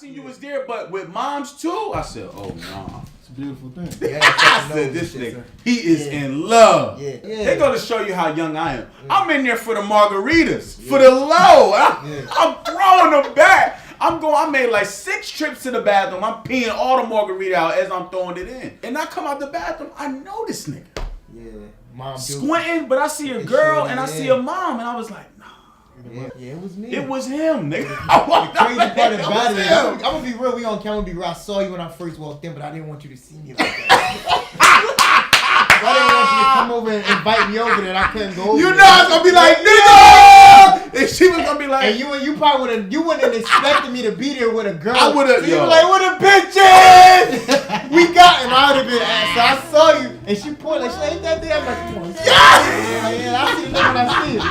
seen you was there, but with moms too, I said, oh nah. It's a beautiful thing. I said, this nigga, he is in love. They go to show you how young I am. I'm in there for the margaritas, for the low. I'm throwing them back. I made like 6 trips to the bathroom. I'm peeing all the margarita out as I'm throwing it in. And I come out the bathroom, I know this nigga. Yeah. Mom squinting, but I see a girl and I see a mom, and I was like, nah. Yeah, it was me. It was him, nigga. The crazy part about it, I'm gonna be real, we on camera, be real. I saw you when I first walked in, but I didn't want you to see me like that. I didn't want you to come over and invite me over there, and I couldn't go over. You know I was gonna be like, nigga! And she was gonna be like, and you probably wouldn't have expected me to be there with a girl. I would have, so you were like, what a bitches! We got, and I would have been, so I saw you, and she pointed, like, she ain't that there. I'm like, come on. Yeah, I see it when I see it.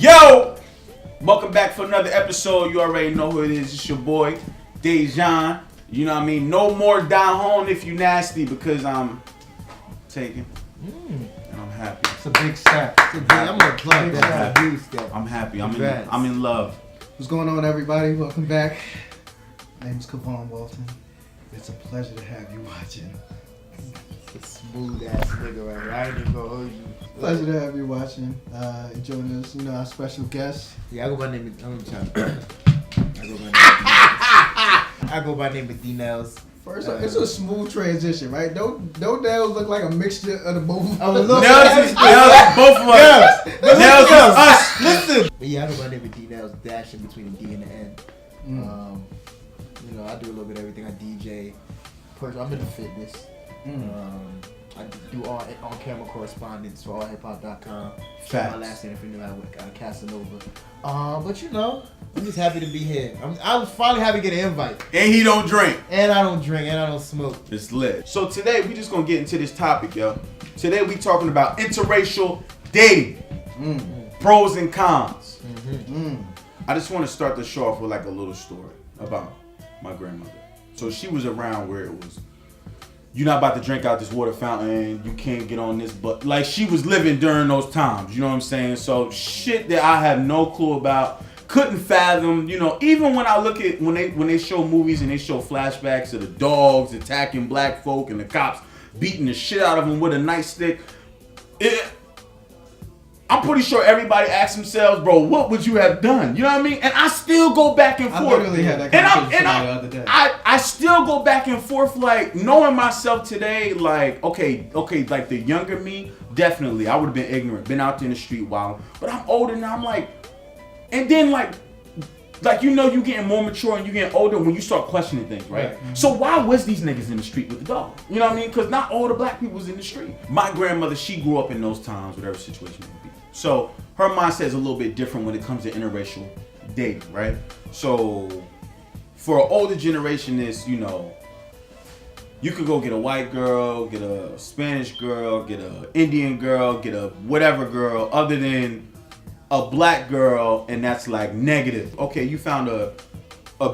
yo! Welcome back for another episode. You already know who it is. It's your boy, Dajon. You know what I mean? No more Dajon if you nasty, because I'm taken. And I'm happy. It's a big step. I'm gonna plug that. I'm happy. I'm in love. What's going on, everybody? Welcome back. My name is Kevaan Walton. It's a pleasure to have you watching. It's a smooth ass nigga right here. I ain't even gonna hold you. Pleasure to have you watching. Joining us, our special guest. Yeah, I go by name of D-Nellz. First, it's a smooth transition, right? Don't Nellz look like a mixture of the both. Nellz, both of us. Nellz is us. Listen. But yeah, I go by name of D-Nellz, dashing between the D and the N. I do a little bit of everything. I DJ. I'm into fitness. I do all on-camera correspondence for allhiphop.com. My last name, if you knew, Casanova. But I'm just happy to be here. I was finally happy to get an invite. And he don't drink. And I don't drink, and I don't smoke. It's lit. So today, we just gonna get into this topic, yo. Today, we talking about interracial dating. Pros and cons. I just want to start the show off with like a little story about my grandmother. So she was around where it was, you're not about to drink out this water fountain, you can't get on this, but like she was living during those times, you know what I'm saying? So shit that I have no clue about, couldn't fathom, even when I look at, when they show movies and they show flashbacks of the dogs attacking black folk and the cops beating the shit out of them with a nightstick, I'm pretty sure everybody asks themselves, bro, what would you have done? You know what I mean? And I still go back and forth. I literally had that conversation the other day. I still go back and forth, like, knowing myself today, like, okay, like the younger me, definitely, I would have been ignorant, been out there in the street wild. But I'm older now, I'm like, and then like you getting more mature and you getting older when you start questioning things, right? So why was these niggas in the street with the dog? You know what I mean? Because not all the black people was in the street. My grandmother, she grew up in those times, whatever situation it would be. So her mindset is a little bit different when it comes to interracial dating, right? So for an older generation, you could go get a white girl, get a Spanish girl, get a Indian girl, get a whatever girl, other than a black girl, and that's like negative. Okay, you found a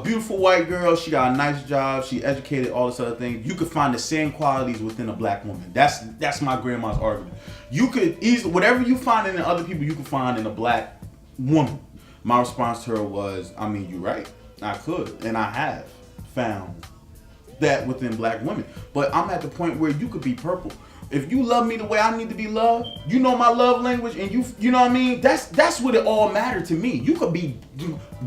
beautiful white girl, she got a nice job, she educated, all this other thing. You could find the same qualities within a black woman. That's my grandma's argument. You could easily, whatever you find in other people, you can find in a black woman. My response to her was, I mean, you're right. I could, and I have found that within black women. But I'm at the point where you could be purple. If you love me the way I need to be loved, you know my love language, and you know what I mean? That's what it all mattered to me. You could be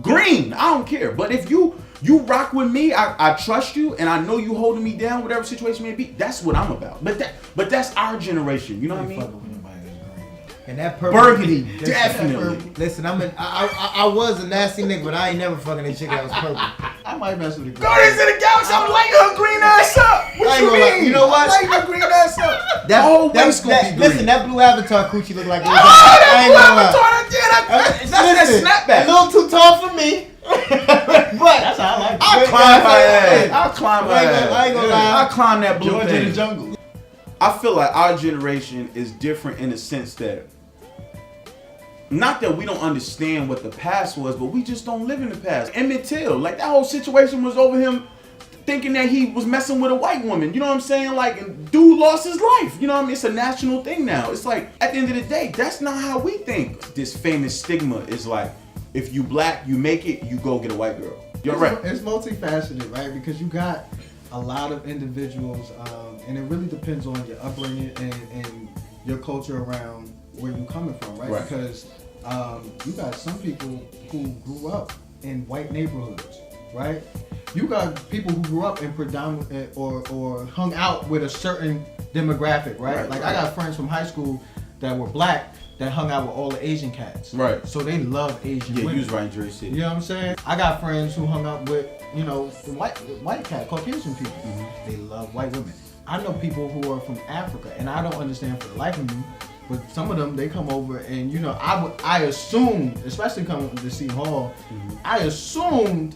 green, I don't care. But if you rock with me, I trust you, and I know you holding me down, whatever situation may be, that's what I'm about. But that's our generation, you know what I mean? And that purple, burgundy, definitely. Listen, I was a nasty nigga, but I ain't never fucking a chick that was purple. I might mess with a girl. Guardians of the Galaxy, I'm lighting her green ass up. What you mean? You know what? I'm lighting her green ass up. That's listen, that blue avatar coochie look like. That blue avatar, that's that snapback. A little too tall for me. But that's how I like it. I'll climb my ass. I ain't gonna lie. I'll climb that blue George thing. in the jungle. I feel like our generation is different in the sense that, not that we don't understand what the past was, but we just don't live in the past. Emmett Till, like that whole situation was over him thinking that he was messing with a white woman. You know what I'm saying? Like, and dude lost his life. You know what I mean? It's a national thing now. It's like, at the end of the day, that's not how we think. This famous stigma is like, if you black, you make it, you go get a white girl. You're right. It's multifaceted, right? Because you got a lot of individuals, and it really depends on your upbringing and your culture around where you're coming from, right? Because you got some people who grew up in white neighborhoods, right? You got people who grew up in predominant or hung out with a certain demographic, right? Like I got friends from high school that were black that hung out with all the Asian cats. Right. So they love Asian women. You was right in Jersey City. You know what I'm saying? I got friends who hung up with, you know, the white cat, Caucasian people. Mm-hmm. They love white women. I know people who are from Africa, and I don't understand for the life of me, but some of them, they come over and, you know, I assumed, especially coming to see Hall, I assumed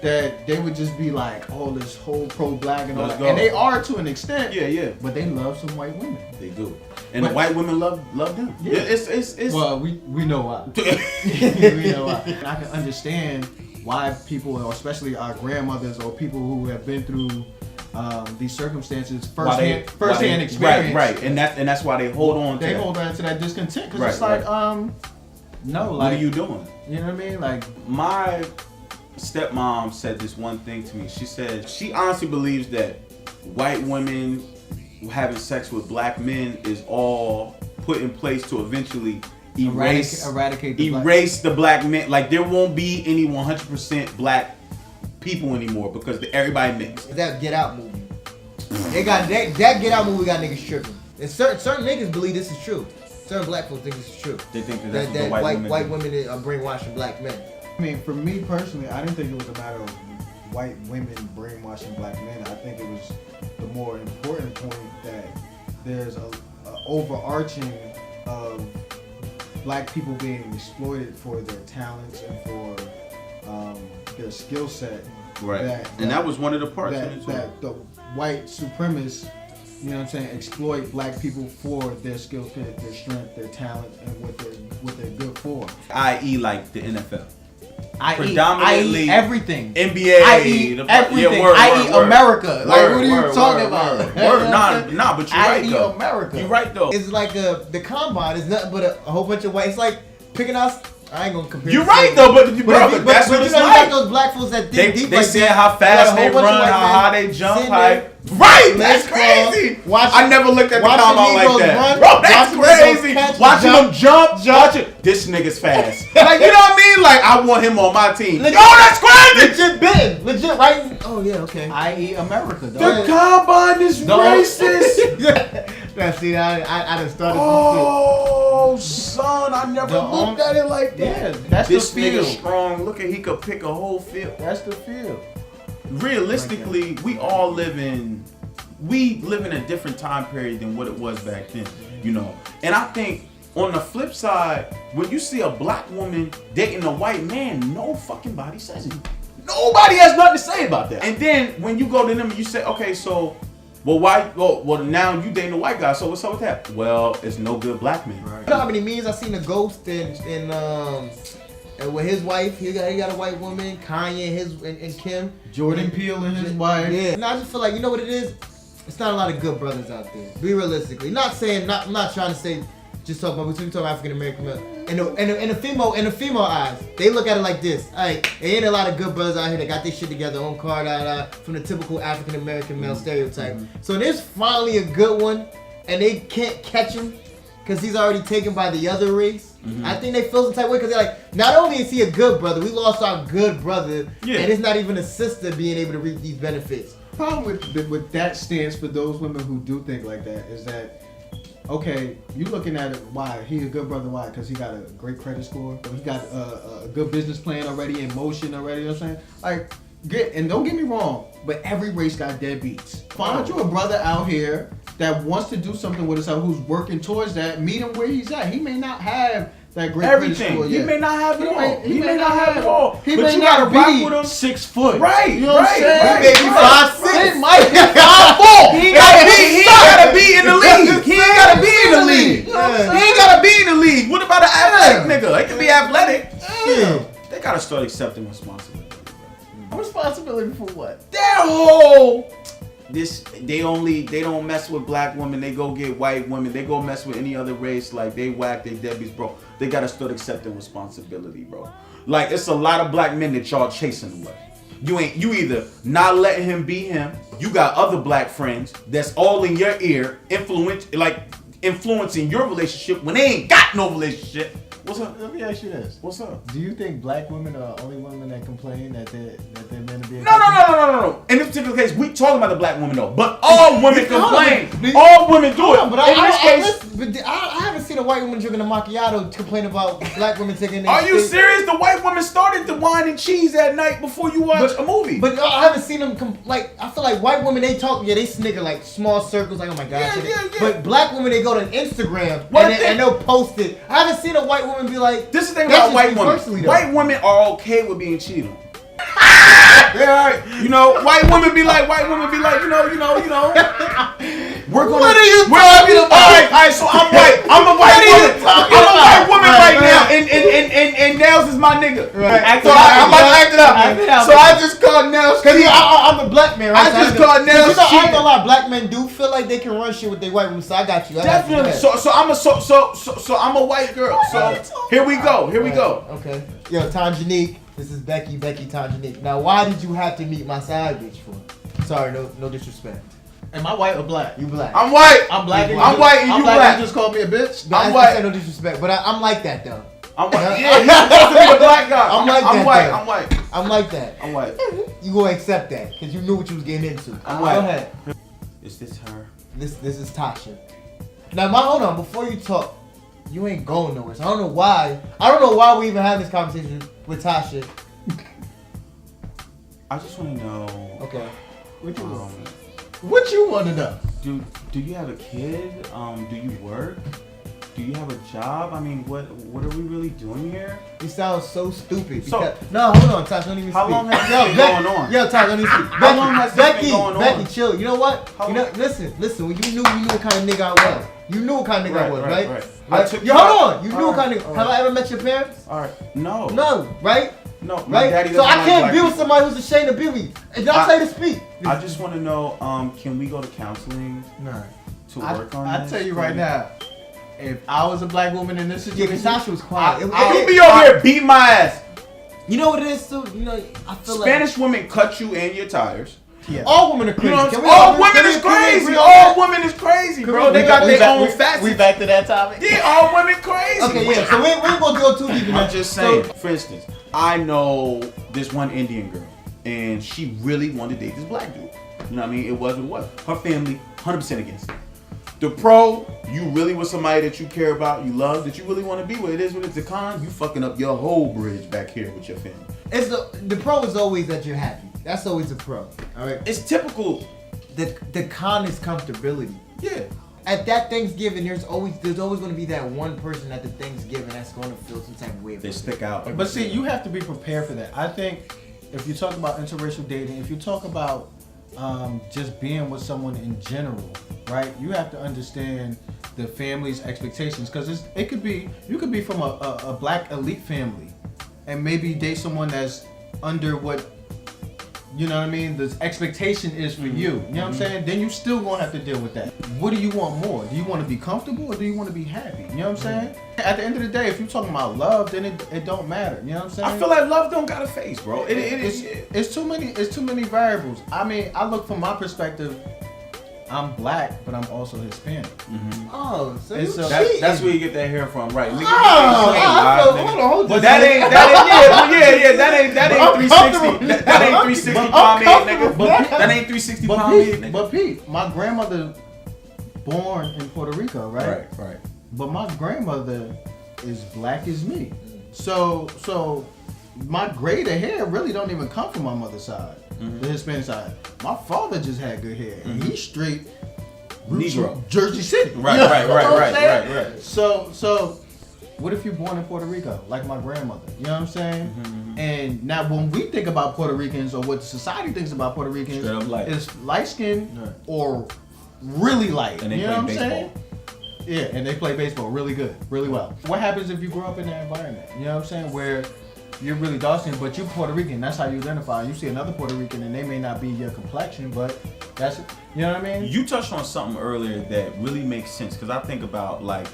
that they would just be like, oh, this whole pro-black and all that. And they are to an extent. Yeah. But they love some white women. They do. And the white women love them. Yeah. It's well, we know why. We know why. And I can understand why people, or especially our grandmothers or people who have been through these circumstances firsthand experience. Right. And that's why they hold on to that. They hold on to that discontent because it's like, no, like, what are you doing? You know what I mean? Like, my stepmom said this one thing to me. She said she honestly believes that white women having sex with black men is all put in place to eventually eradicate the black men. Like, there won't be any 100% black people anymore because everybody mixed. That Get Out movie. They got that Get Out movie got niggas tripping. And certain niggas believe this is true. Certain black folks think this is true. They think that's what the white women are brainwashing black men. I mean, for me personally, I didn't think it was a matter of white women brainwashing black men. I think it was the more important point that there's a overarching of black people being exploited for their talents and for their skill set. Right. That was one of the parts that the white supremacists, you know what I'm saying, exploit black people for their skill set, their strength, their talent, and what they're good for. I.e. like the NFL. I.e. everything. NBA. I.e. everything. I.e. America. Like, what are you talking about? Nah, but you're right though. America. You're right though. It's like the combine is nothing but a whole bunch of white. It's like picking out. I ain't gonna compare. You're right though, but that's what it's like. You got those black folks that dig deep. They see how fast they run, how high they jump, right? That's crazy. I never looked at the combine like that, bro. That's crazy. Watching them jump. This nigga's fast. Like, you know what I mean? Like, I want him on my team. Yo, that's crazy. Legit, right? Oh yeah, okay. I.e. America. The combine is racist. See, I done started. Oh, son, I never looked at it like that. Yeah, that's this the field. Nigga strong. Look at, he could pick a whole field. That's the field. Realistically, we live in a different time period than what it was back then, you know. And I think on the flip side, when you see a black woman dating a white man, no fucking body says it. Nobody has nothing to say about that. And then when you go to them and you say, okay, so, well, why? Well, now you dating a white guy, so what's up with that? Well, it's no good black men. Right. You know how many memes I seen a Ghost in with his wife? He got a white woman, Kanye, and Kim, Jordan Peele and his wife. Yeah. And I just feel like, you know what it is? It's not a lot of good brothers out there. Be realistically. I'm not trying to say. Just talk about we talk African American men. In the female eyes, they look at it like this. Like, there ain't a lot of good brothers out here that got their shit together, own car, from the typical African American male stereotype. So there's finally a good one, and they can't catch him because he's already taken by the other race. I think they feel some type of way because they're like, not only is he a good brother, we lost our good brother, and it's not even a sister being able to reap these benefits. Problem with that stance for those women who do think like that is that, okay, you looking at it, why? He a good brother, why? Because he got a great credit score. He got a good business plan already, in motion already, you know what I'm saying? Like, and don't get me wrong, but every race got deadbeats. Find you a brother out here that wants to do something with himself, who's working towards that, meet him where he's at. He may not have that great credit score yet. He may not have it all. He may not have it all. He may not be 6 foot. Right, you know what I'm saying? Right. He may be 5'6". He might be 5'4". He ain't gotta be in the league. He ain't gotta be in the league. He ain't gotta be in the league. What about an athletic nigga? He can be athletic. They gotta start accepting responsibility, bro. Responsibility for what? That whole they don't mess with black women. They go get white women. They go mess with any other race. Like they whack, they deadbeats, bro. They gotta start accepting responsibility, bro. Like it's a lot of black men that y'all chasing away. You either not letting him be him. You got other black friends that's all in your ear, influencing your relationship when they ain't got no relationship. What's up? Let me ask you this. What's up? Do you think black women are the only women that complain that their men are being No. In this particular case, we talking about the black women though. But all women complain. All women do it. But I haven't seen a white woman drinking a macchiato complain about black women taking. Are you serious? The white women started the wine and cheese at night before you watch a movie. But I haven't seen them I feel like white women they snigger like small circles like oh my god. Yeah. But black women they go to Instagram and they'll post it. I haven't seen a white woman be like. This is the thing about white women. White women are okay with being cheated on. Yeah, you know, white women be like, you know. We're gonna. What are you talking about? All right, so I'm white. I'm a white woman. I'm a white woman right now, and Nellz is my nigga. Right. So I'm about to act it up. So I just called Nellz. Cause I'm a black man, right? I just called Nellz. I ain't gonna lie, black men do feel like they can run shit with their white women. So I got you. Definitely. So I'm a white girl. So here we go. Okay. Yo, Tanjanique. This is Becky Tanjanique. Now, why did you have to meet my side bitch for? Sorry, no disrespect. Am I white or black? You black. I'm white. I'm black. I'm white and you black. You just called me a bitch. I'm white. I said no disrespect, but I'm like that though. I'm white. Yeah, you're supposed to be the black guy. I'm like I'm that. white. Though. I'm white. I'm like that. I'm white. You gonna accept that because you knew what you was getting into. I'm white. Go ahead. Is this her? This is Tasha. Now, hold on. Before you talk, you ain't going nowhere. So I don't know why. We even have this conversation with Tasha. I just want to know. Okay. What you want to know? Do you have a kid? Do you work? Do you have a job? I mean, what are we really doing here? You sound so stupid. So, no, hold on, Tasha. Don't even speak. How long has this been going on? Yo, Tasha, don't even speak. How long has this been going on? Becky, chill. You know what? Listen. When you knew what kind of nigga I was. You knew what kind of nigga I was, right? Yo, hold on. You knew what kind of nigga. Have I ever met your parents? All right. No. No, right? No, my right? daddy So I can't be with people. somebody who's ashamed to be with me. And y'all say to speak. I just want to know, can we go to counseling to work on this? I tell you right now, if I was a black woman in this situation, Tasha was quiet. You be over here beating my ass. You know what it is too? You know, I feel Spanish women cut you and your tires. Yeah. All women are crazy. You know what I'm saying? All women is crazy. All women is crazy, bro. They got their own facets. We back to that topic. Yeah, all women crazy. Okay, yeah. So we ain't gonna go too deep in that. I'm just saying. For instance, I know this one Indian girl, and she really wanted to date this black dude. You know what I mean? It was what it was. Her family, 100% against it. The pro, you really with somebody that you care about, you love, that you really want to be with. It is what it's. The con, you fucking up your whole bridge back here with your family. It's the pro is always that you're happy. That's always the pro. All right. It's typical. The con is comfortability. Yeah. At that Thanksgiving, there's always going to be that one person at the Thanksgiving that's going to feel some type of way. They stick out. But see, you have to be prepared for that. I think if you talk about interracial dating, if you talk about just being with someone in general, right? You have to understand the family's expectations because you could be from a black elite family and maybe date someone that's under what. You know what I mean? The expectation is for you. You know what I'm saying? Then you still gonna have to deal with that. What do you want more? Do you want to be comfortable or do you want to be happy? You know what I'm saying? At the end of the day, if you're talking about love, then it don't matter. You know what I'm saying? I feel like love don't got a face, bro. It's too many variables. I mean, I look from my perspective. I'm black, but I'm also Hispanic. Mm-hmm. Oh, so that's where you get that hair from, right? Hold on. But that ain't 360. That ain't 360 pound nigga. That ain't 360 pound nigga. But Pete, my grandmother born in Puerto Rico, right? Right. But my grandmother is black as me. So my gray to hair really don't even come from my mother's side. The Hispanic side. My father just had good hair, and he's straight Negro, Jersey City. Right. So, what if you're born in Puerto Rico, like my grandmother? You know what I'm saying? Mm-hmm. And now, when we think about Puerto Ricans, or what society thinks about Puerto Ricans, is light skin or really light. And they you know play what I'm baseball. saying? Yeah, and they play baseball really good, really well. What happens if you grow up in that environment? You know what I'm saying? Where you're really dark skinned, but you're Puerto Rican. That's how you identify. You see another Puerto Rican, and they may not be your complexion, but that's, you know what I mean? You touched on something earlier that really makes sense because I think about like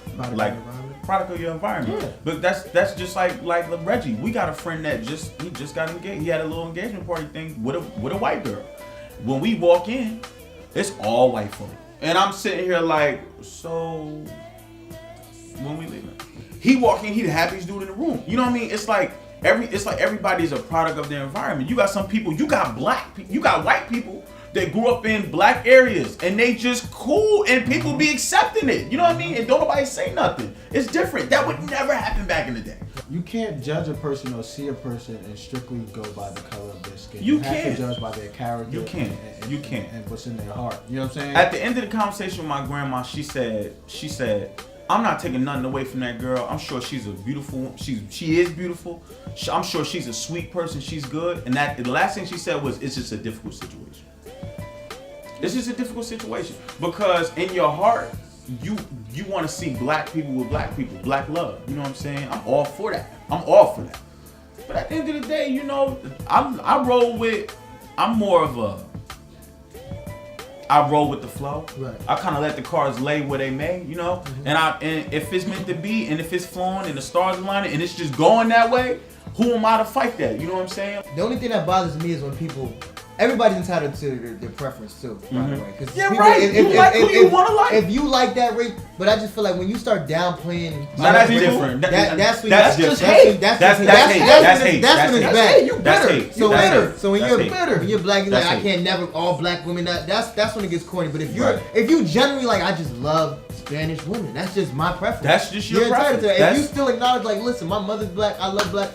product of your environment. Yeah. But that's just like Reggie. We got a friend that he just got engaged. He had a little engagement party thing with a white girl. When we walk in, it's all white folk, and I'm sitting here like, so when we leaving? He walk in, he the happiest dude in the room. You know what I mean? It's like everybody's a product of their environment. You got some people, you got black people, you got white people that grew up in black areas and they just cool and people be accepting it. You know what I mean? And don't nobody say nothing. It's different. That would never happen back in the day. You can't judge a person or see a person and strictly go by the color of their skin. You have can't. to judge by their character. You can't. You can't. And what's in their heart. You know what I'm saying? At the end of the conversation with my grandma, she said, I'm not taking nothing away from that girl. I'm sure she's a beautiful, she is beautiful. I'm sure she's a sweet person. She's good. And the last thing she said was, it's just a difficult situation. It's just a difficult situation because in your heart, you want to see black people with black people, black love. You know what I'm saying? I'm all for that. But at the end of the day, you know, I roll with the flow. Right. I kind of let the cards lay where they may, you know. Mm-hmm. And if it's meant to be, and if it's flowing, and the stars aligning, and it's just going that way, who am I to fight that? You know what I'm saying? The only thing that bothers me is when people. Everybody's entitled to their preference too, by the way. Yeah, people, right. You like who you want to like. If you like that race, but I just feel like when you start downplaying, that's different. That's just hate. That's hate. That's when it's bad. You bitter. So bitter. So when you're bitter, when you're black, you're like, I can't never all black women. That's when it gets corny. But if you generally like, I just love Spanish women. That's just my preference. That's just your preference. If you still acknowledge, like, listen, my mother's black. I love black.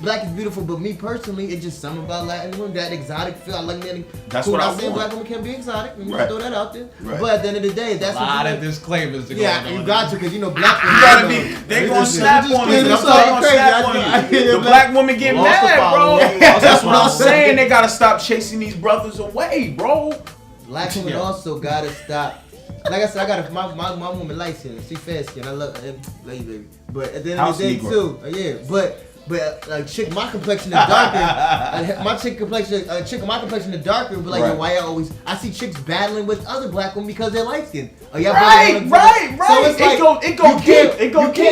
Black is beautiful, but me personally, it's just something about Latin women, that exotic feel. I like men. That's cool. what I I'm saying want. Black women can be exotic. Let me Right. throw that out there. Right. But at the end of the day, that's a lot of disclaimers to go on. you got to, because you know black women. You gotta be. They gonna snap on you. The black women get mad, bro. That's what I'm saying. They gotta stop chasing these brothers away, bro. Black women also gotta stop. Like I said, I got my woman light skin. She fair skin. I love her. Love you, baby. But at the end of the day, too, But a chick my complexion is darker. My chick complexion, a chick of my complexion is darker. But like, why I see chicks battling with other black women because they're light skinned. Oh, right. So it's like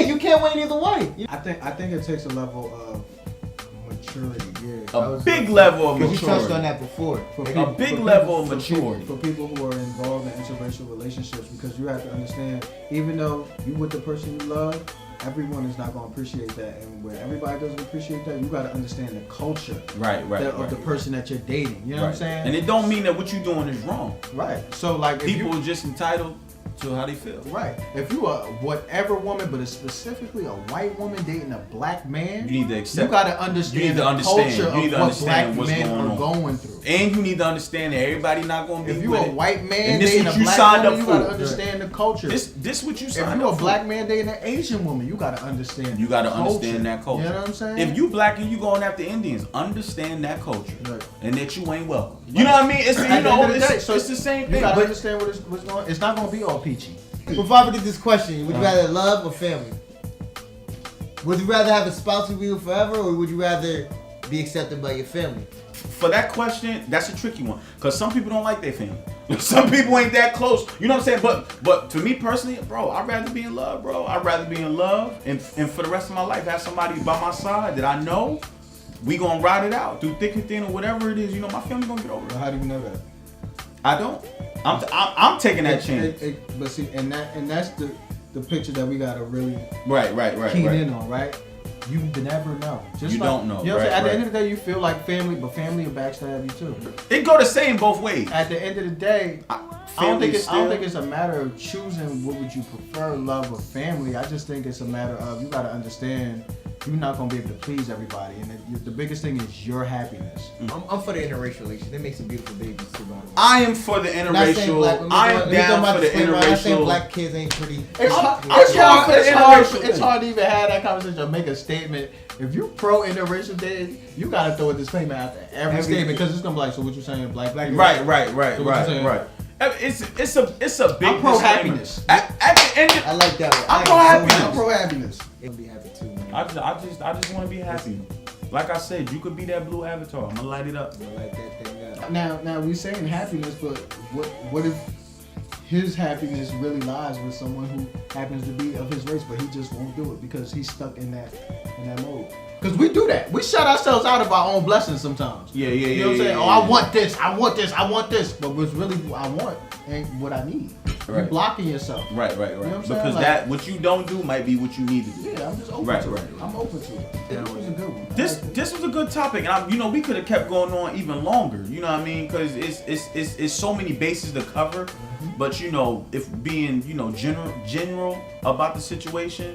you can't win either way. I think it takes a level of maturity. A big level of maturity. You touched on that before. A big level of maturity. For people who are involved in interracial relationships, because you have to understand, even though you with the person you love, everyone is not going to appreciate that, and where everybody doesn't appreciate that, you got to understand the culture of the person that you're dating. You know what I'm saying? And it don't mean that what you're doing is wrong. Right. So like, people are just entitled to how they feel. Right. If you are whatever woman, but it's specifically a white woman dating a black man, you need to accept. You got to understand the culture of what black men are going through. And you need to understand that everybody not going to be. If you're a white man dating a black woman, you got to understand the culture. This what you signed up for. If you're a black man dating an Asian woman, you got to understand. You got to understand that culture. You know what I'm saying? If you black and you going after Indians, understand that culture, and that you ain't welcome. You know what I mean? It's it's the same thing. You got to understand what's going on. It's not going to be all peachy. Before I forget this question, would you rather love or family? Would you rather have a spouse with you forever, or would you rather be accepted by your family? For that question, that's a tricky one, because some people don't like their family. Some people ain't that close. You know what I'm saying? But to me personally, bro, I'd rather be in love, bro. I'd rather be in love and for the rest of my life have somebody by my side that I know we gonna ride it out through thick and thin or whatever it is. You know, my family gonna get over it. How do you know that? I don't. I'm taking that chance. But see, and that's the picture that we gotta really keen in on, right? You never know. You don't know. You know what I'm saying? At the end of the day, you feel like family, but family will backstab you too. It go the same both ways. At the end of the day, I don't think it's a matter of choosing what would you prefer, love or family. I just think it's a matter of you gotta understand you're not gonna be able to please everybody, and the biggest thing is your happiness. I'm for the interracial relationship. They make some beautiful babies too. I am for the interracial. I am down for the interracial. I'm saying black kids ain't pretty. It's hard to even have that conversation or make a statement. If you pro interracial dating, you gotta throw a disclaimer after every statement, because it's gonna be like, so what you saying, black? Right. It's a big. I'm pro happiness. At the end, I like that one. I'm pro happiness. I'm pro happiness. It'll be happy too, man. I just want to be happy. Like I said, you could be that blue avatar. I'm gonna light it up. I'm gonna light that thing up. Now we saying happiness, but what if his happiness really lies with someone who happens to be of his race, but he just won't do it because he's stuck in that mode? Because we do that. We shut ourselves out of our own blessings sometimes. Yeah. You know what I'm saying? I want this, I want this, I want this. But what's really what I want ain't what I need. Right. You're blocking yourself. Right. You know what I'm Because saying? that what you don't do might be what you need to do. Yeah, I'm just open to it. I'm open to it. This was a good one. This was a good topic, and we could have kept going on even longer. You know what I mean? Because it's so many bases to cover. Mm-hmm. But if being general about the situation,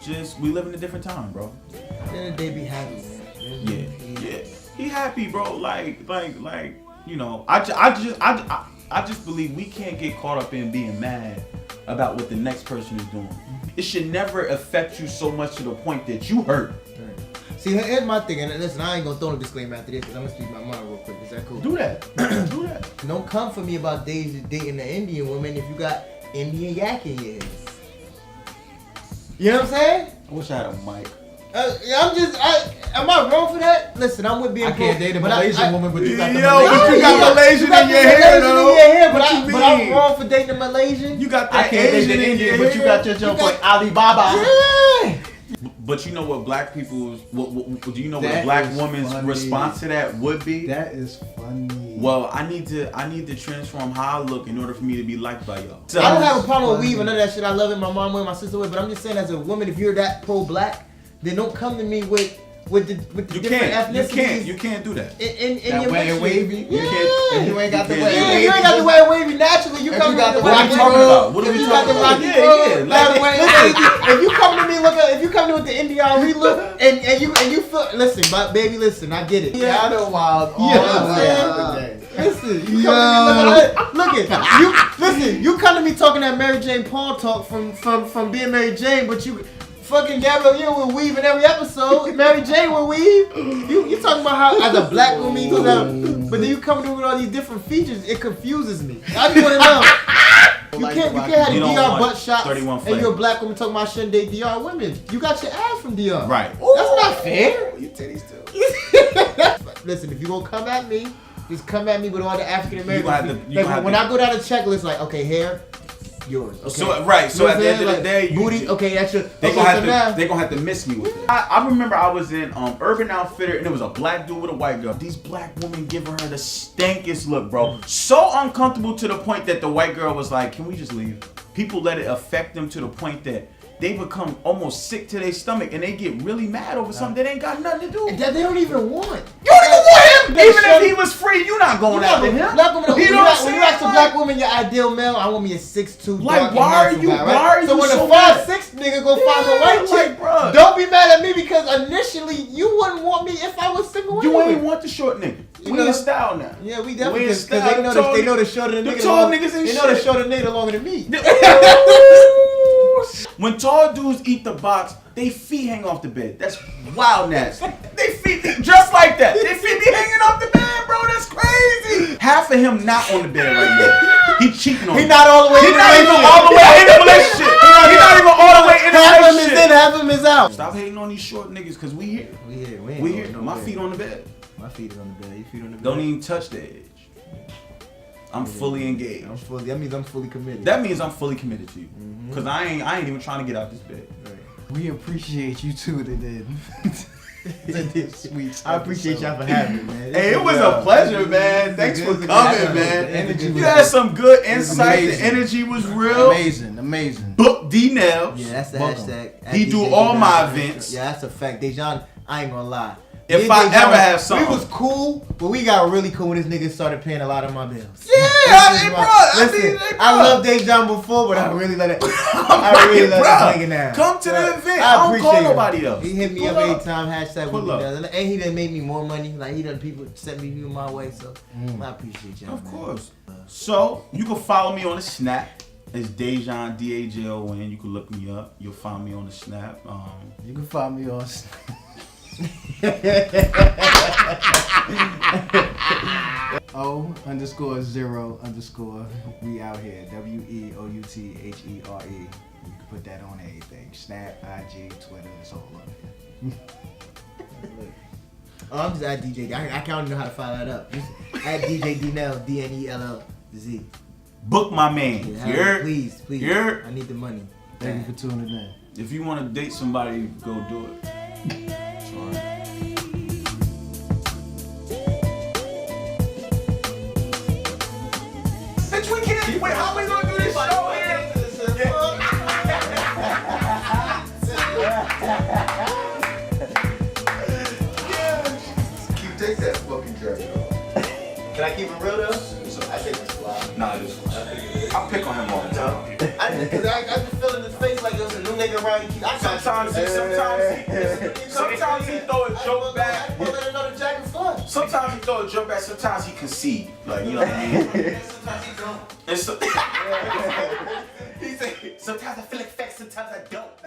just we live in a different time, bro. Then they be happy, man. Yeah. He happy, bro. Like I just believe we can't get caught up in being mad about what the next person is doing. It should never affect you so much to the point that you hurt. Right. See, here's my thing, and listen, I ain't gonna throw no disclaimer after this because I'm gonna speak my mind real quick. Is that cool? Do that. Do that. Don't come for me about dating the Indian woman if you got Indian yak in your head. You know what I'm saying? I wish I had a mic. Am I wrong for that? Listen, I'm with being I can't date a Malaysian woman, but you got the you got Malaysian in your hair, though. But I'm wrong for dating a Malaysian. You got I that can't date Asian the in Indian, your but you got your hair. jump like Alibaba. Yeah. But you know what black people's, do you know what That a black is woman's funny. response to that would be? That is funny. Well, I need to transform how I look in order for me to be liked by y'all. I don't have a problem with weave and none of that shit. I love it. My mom with, my sister with. But I'm just saying, as a woman, if you're that pro-black, then don't come to me with the different ethnicities. You can't do that. In that your way mixture. waive you. Yeah. If you ain't got the You way can't. wavy. You ain't got the way wavy naturally. You If come you to got me the with What are we talking about? What are we you got talking the about? Rocky Yeah, Road, yeah. by the way, if you come to me if you come to me with the Indian look and you feel, listen, but baby, listen, I get it. Yeah, I know wild. You know what I'm saying? Listen, you come to me look at you. Listen, you come to me talking that Mary Jane Paul talk from being Mary Jane, but you fucking Gabrielle will weave in every episode. Mary Jane will weave. You talking about how as a black woman you do that, but then you come to me with all these different features. It confuses me. I just want to know. You can't have You the don't DR want butt shots 31 and you're a flavors. black woman talking about shouldn't date DR women. You got your ass from DR. Right. That's not fair. Your titties too. Listen, if you gonna come at me, just come at me with all the African You gonna have American. to- Like, when I go down the checklist, like, okay, hair, yours. Okay. So You know at the what I'm end of the saying? day, booty. Okay, that's your. They okay, gonna so now, have to miss me with it. I remember I was in Urban Outfitter and there was a black dude with a white girl. These black women giving her the stankiest look, bro. So uncomfortable to the point that the white girl was like, "Can we just leave?" People let it affect them to the point that they become almost sick to their stomach and they get really mad over something that ain't got nothing to do. and that they don't even want. You don't even want him. They Even show- if he was free, you not going after him. Black woman, You know what I'm when you saying? ask a black woman your ideal male, I want me a 6'2", Like, dark why and are handsome you- guy, right? why are so you when so a mad? 5'6" nigga go find a white like, chick, bruh. don't be mad at me because initially you wouldn't want me if I was single. You anyway. ain't want the short nigga. You We know? in style now. Yeah, we We definitely in because style. they know Tall- they know the shorter the the nigga. tall the niggas ain't They know the shit. shorter nigga the longer than me. When tall dudes eat the box, they feet hang off the bed. That's wild nasty. They feet just like that. They feet be hanging off the bed, bro. That's crazy. Half of him not on the bed right now. He cheating on He me. not all the way He in the not even relationship. all the way in the relationship. He not even all the way in the Half of him is in, relationship. half of him is out. Stop hating on these short niggas, cause we here. We here. We ain't We going here. nowhere. My feet on the bed. My feet is on the bed. Your feet on the bed. Don't even touch the edge. I'm fully engaged. That means I'm fully committed. That means I'm fully committed to you. Cause I ain't even trying to get out this bed. We appreciate you too today. Sweet. I appreciate y'all for having me, man. Hey, it was a pleasure, man. Thanks for coming, man. The energy You was had some good insight. The amazing. energy was real. Amazing. Book D-Nellz. Yeah, that's the Welcome. hashtag. He At do DJ all my Dajon. events. Yeah, that's a fact. Dajon, I ain't gonna lie. If Me and I Dajon, ever have something. We was cool, but we got really cool when this nigga started paying a lot of my bills. Yeah, This is bro. my- I Listen, mean, hey, bro. I love Dajon before, but I really let it. I'm I really like, let this bro, nigga now. come to the Right. event. I don't call appreciate nobody him. else. He hit me Pull up up. anytime. Hashtag Pull what he up. does, and he done made me more money. Like he done people sent me people my way, so I appreciate y'all. Of man. course. So, you can follow me on the Snap. It's Dajon, D-A-J-O-N. You can look me up. You'll find me on the Snap. You can find me on O_0_ we out here. WEOUTHERE. You can put that on anything. Snap, IG, Twitter, it's all up here. I'm just at DJ. I can't know how to follow that up. Just at DJ D-Nellz, D-N-E-L-L-Z. Book my man. Yeah, please. Here. I need the money. Thank you for tuning in. If you want to date somebody, go do it. Sorry. Bitch, we can't. Wait, how we gonna do this show here? Take that fucking jerk off. Can I keep it real though? I think it's fly. Nah, this one. I pick on him all the time. I just feel in his face like there's a new nigga around. Sometimes he throw a joke back. Sometimes he throw a joke back. Sometimes he concede. Like, you know what I mean? Sometimes he don't. And so, he said, sometimes I feel like facts, sometimes I don't.